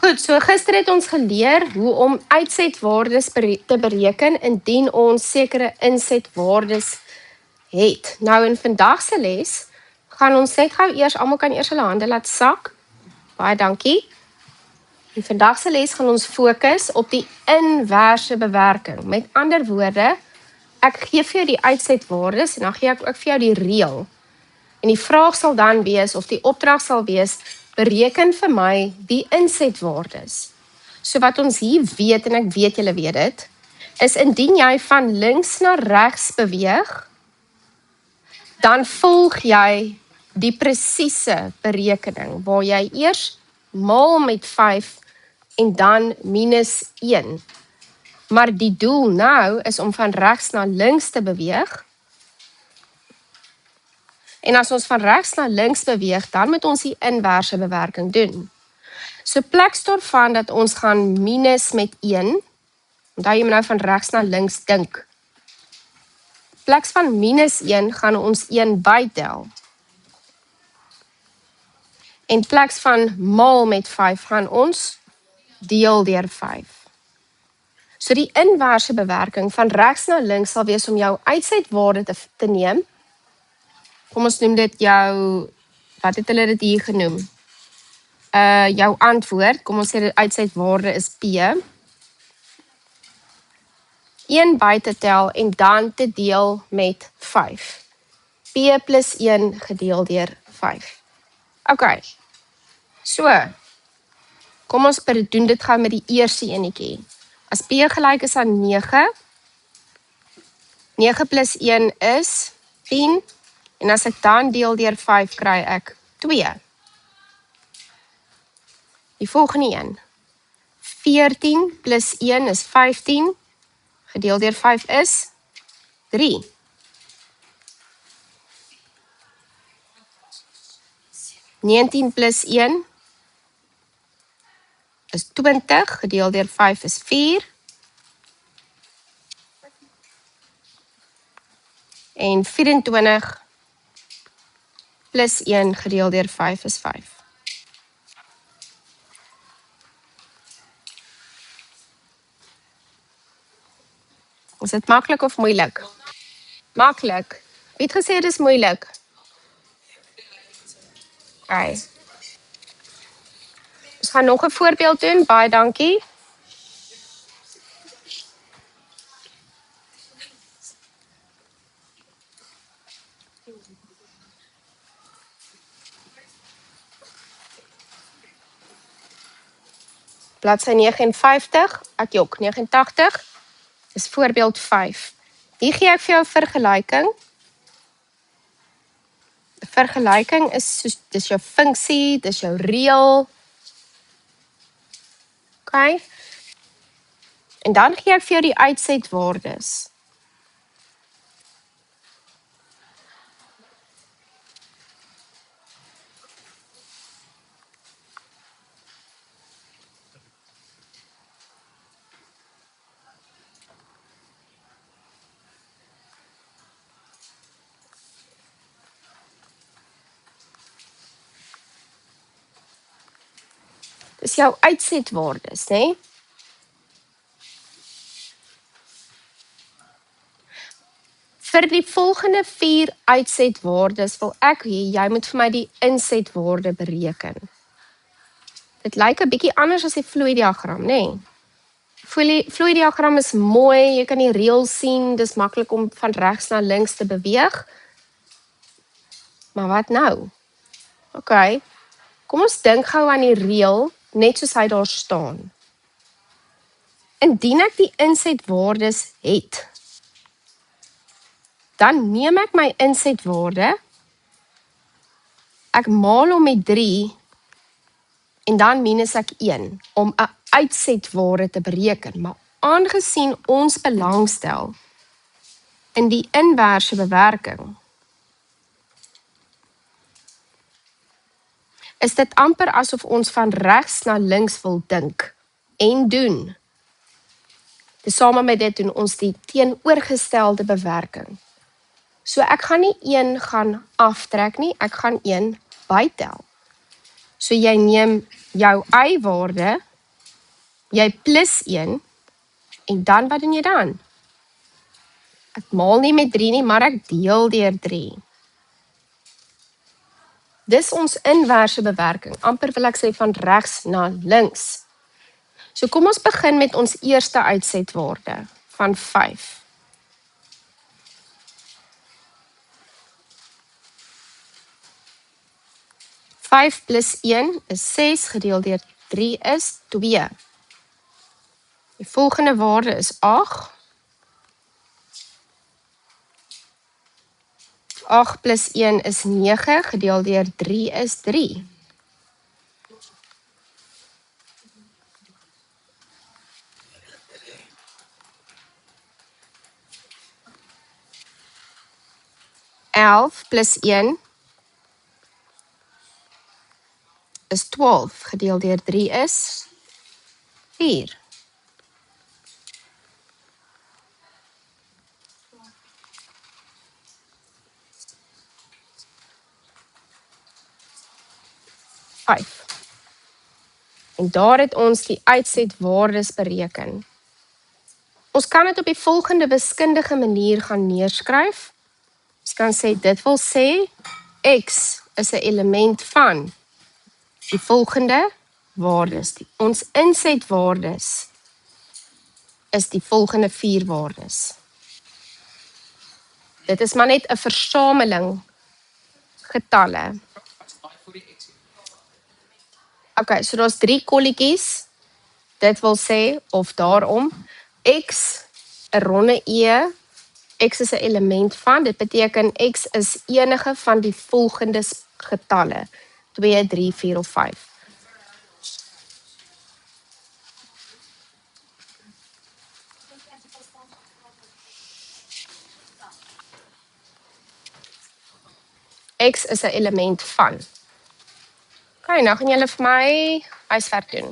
Goed, so gister het ons geleer hoe om uitsetwaardes te bereken indien ons sekere insetwaardes het. Nou in vandag se les gaan ons net gou eers, almal kan eers hulle hande laat sak. Baie dankie. In vandag se les gaan ons fokus op die inverse bewerking. Met ander woorde, ek gee vir jou die uitsetwaardes en dan gee ek ook vir jou die reël. En die vraag sal dan wees, of die opdrag sal wees, bereken vir my die insetwaardes. So wat ons hier weet, en ek weet julle weet dit, is indien jy van links na regs beweeg, dan volg jy die presiese berekening, waar jy eers maal met 5 en dan minus 1. Maar die doel nou is om van regs na links te beweeg. En as ons van regs na links beweeg, dan moet ons die inverse bewerking doen. So plek daarvan dat ons gaan minus met 1, onthou jy moet nou van regs na links dink. Plek van minus 1 gaan ons 1 bytel. En plek van maal met 5 gaan ons deel deur 5. So die inverse bewerking van regs na links sal wees om jou uitsetwaarde te neem. Kom ons noem dit jou, wat het hulle dit hier genoem? Jou antwoord, kom ons sê die uitsetwaarde is P. 1 by te tel en dan te deel met 5. P plus 1 gedeel deur 5. Ok, so, kom ons doen dit gou met die eerste enetjie. As P gelyk is aan 9, 9 plus 1 is 10, en as ek dan deel deur 5, kry ek 2. Die volgende een, 14 plus 1 is 15, gedeel deur 5 is 3. 19 plus 1 is 20, gedeel deur 5 is 4. En 24 plus 1 gedeel deur 5 is 5. Is dit maklik of moeilik? Maklik. Wie het gesê dit is moeilik? Okay. Ons gaan nog 'n voorbeeld doen, baie dankie. Bladsy 59, ek jok, 89, is voorbeeld 5. Hier gee ek vir jou 'n vergelyking. 'n Vergelyking is soos, dis jou funksie, dis jou reël. Okay. En dan gee ek vir jou die uitsetwaardes. Dis jou uitsetwaardes, né? Vir die volgende 4 uitsetwaardes wil ek hê jy moet vir my die insetwaarde bereken. Dit lyk 'n bietjie anders as die vloeidiagram, né? Vloeidiagram is mooi, jy kan die reël sien, dis maklik om van regs na links te beweeg. Maar wat nou? Ok, kom ons dink gou aan die reël, net soos hy daar staan. Indien ek die insetwaardes het, dan neem ek my insetwaarde, ek maal hom met 3, en dan minus ek 1, om 'n uitsetwaarde te bereken. Maar aangesien ons belangstel in die inverse bewerking, is dit amper asof ons van regs na links wil dink en doen. Tesame met dit doen ons die teenoorgestelde bewerking. So ek gaan nie 1 gaan aftrek nie, ek gaan 1 bytel. So jy neem jou y-waarde, jy plus 1, en dan wat doen jy dan? Ek maal nie met 3 nie, maar ek deel deur 3. Dis ons inverse bewerking, amper wil ek sê van regs na links. So kom ons begin met ons eerste uitsetwaarde van 5. Vyf plus 1 is 6, gedeel deur 3 is 2. Die volgende waarde is 8. 8 plus 1 is 9, gedeel deur 3 is 3. Elf plus 1 is 12, gedeel deur 3 is 4. En daar het ons die uitsetwaardes bereken. Ons kan dit op die volgende wiskundige manier gaan neerskryf. Ons kan sê, dit wil sê, x is 'n element van die volgende waardes. Ons insetwaardes is die volgende 4 waardes. Dit is maar net 'n versameling getalle. Okay, so daar's 3 kolletjies. Dit wil sê, of daarom, x, 'n ronde e, x is 'n element van, dit beteken x is enige van die volgende getalle. 2, 3, 4 of 5. X is 'n element van. Okay, nou gaan julle vir my huiswerk doen.